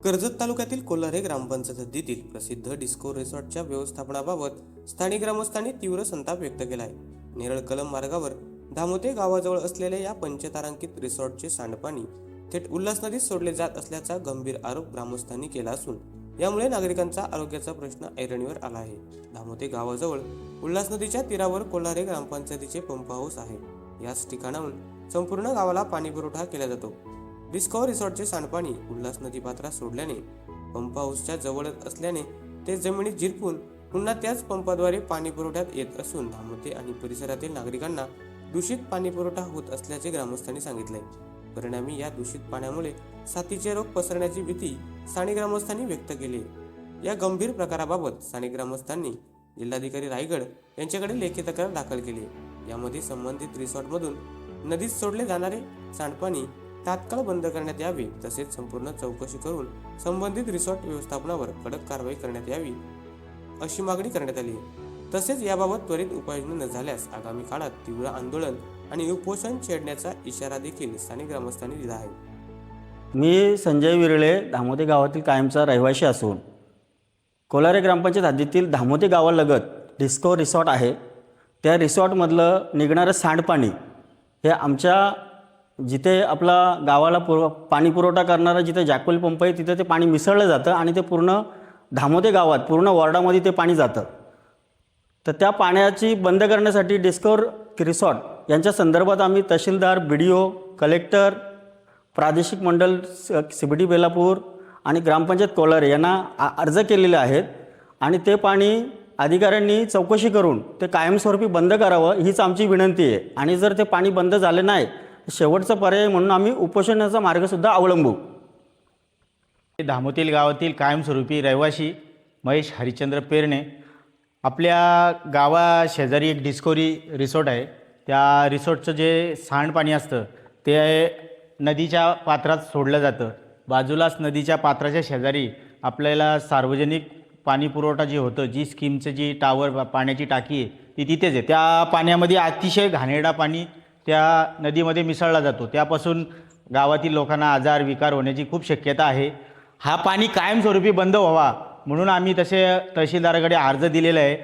कर्जत तालुक्यातील कोल्हारे ग्रामपंचायत हद्दीतील प्रसिद्ध डिस्को रिसॉर्टच्या व्यवस्थापनाबाबत स्थानिक ग्रामस्थांनी तीव्र संताप व्यक्त केला आहे. नेरळ कलम मार्गावर धामोते गावाजवळ असलेल्या या पंचतारांकित रिसॉर्टचे सांडपाणी थेट उल्हास नदीत सोडले जात असल्याचा गंभीर आरोप ग्रामस्थांनी केला असून यामुळे नागरिकांचा आरोग्याचा प्रश्न ऐरणीवर आला आहे. धामोते गावाजवळ उल्हास नदीच्या तीरावर कोल्हारे ग्रामपंचायतीचे पंप हाऊस आहे. याच ठिकाणाहून संपूर्ण गावाला पाणी पुरवठा केला जातो. डिस्को रिसॉर्टचे सांडपाणी उल्हास नदी पात्रात सोडल्याने पंप हाऊसच्या जवळच असल्याने ते जमिनीत झिरपून पुन्हा त्याच पंपाद्वारे पाणी पुरवठ्यात येत असून धामोते आणि परिसरातील नागरिकांना दूषित पाणी पुरवठा होत असल्याचे ग्रामस्थांनी सांगितले. परिणामी या दूषित पाण्यामुळे साथीचे रोग पसरण्याची भीती स्थानिक ग्रामस्थांनी व्यक्त केली. या गंभीर प्रकाराबाबत स्थानिक ग्रामस्थांनी जिल्हाधिकारी रायगड यांच्याकडे लेखी तक्रार दाखल केली. यामध्ये संबंधित रिसॉर्टमधून नदीत सोडले जाणारे सांडपाणी तात्काळ बंद करण्यात यावे, तसेच संपूर्ण चौकशी करून संबंधित रिसॉर्ट व्यवस्थापनावर कडक कारवाई करण्यात यावी अशी मागणी करण्यात आली. तसेच याबाबत त्वरित उपाययोजना न झाल्यास आगामी काळात तीव्र आंदोलन आणि उपोषण छेडण्याचा इशारा देखील स्थानिक ग्रामस्थांनी दिला आहे. मी संजय विरळे धामोते गावातील कायमचा रहिवासी असून कोल्हारे ग्रामपंचायत हद्दीतील धामोते गावालगत डिस्को रिसॉर्ट आहे. त्या रिसॉर्टमधलं निघणारं सांडपाणी हे आमच्या जिथे आपला गावाला पाणी पुरवठा करणारा जिथे जॅकवेल पंप आहे तिथे ते पाणी मिसळलं जातं आणि ते पूर्ण धामोते गावात पूर्ण वॉर्डामध्ये ते पाणी जातं. तर त्या पाण्याची बंद करण्यासाठी डिस्को रिसॉर्ट यांच्या संदर्भात आम्ही तहसीलदार, BDO, कलेक्टर, प्रादेशिक मंडळ CBD बेलापूर आणि ग्रामपंचायत कोल्हारे यांना अर्ज केलेले आहेत आणि ते पाणी अधिकाऱ्यांनी चौकशी करून ते कायमस्वरूपी बंद करावं हीच आमची विनंती आहे. आणि जर ते पाणी बंद झाले नाही शेवटचा पर्याय म्हणून आम्ही उपोषणाचा मार्गसुद्धा अवलंबू. धामोतील गावातील कायमस्वरूपी रहिवासी महेश हरिश्चंद्र पेरणे. आपल्या गावाशेजारी एक डिस्कोरी रिसॉर्ट आहे. त्या रिसॉर्टचं जे सांडपाणी असतं ते नदीच्या पात्रात सोडलं जातं. बाजूलाच नदीच्या पात्राच्या शेजारी आपल्याला सार्वजनिक पाणी पुरवठा जे होतं, जी स्कीमचं जी टावर पाण्याची टाकी आहे ती तिथेच आहे. त्या पाण्यामध्ये अतिशय घाणेरडा पाणी त्या नदीमध्ये मिसळला जातो. त्यापासून गावातील लोकांना आजार विकार होण्याची खूप शक्यता आहे. हा पाणी कायमस्वरूपी बंद व्हावा म्हणून आम्ही तसे तहसीलदाराकडे अर्ज दिलेला आहे.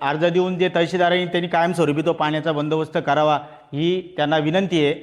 अर्ज देऊन जे तहसीलदारांनी त्यांनी कायमस्वरूपी तो पाण्याचा बंदोबस्त करावा ही त्यांना विनंती आहे.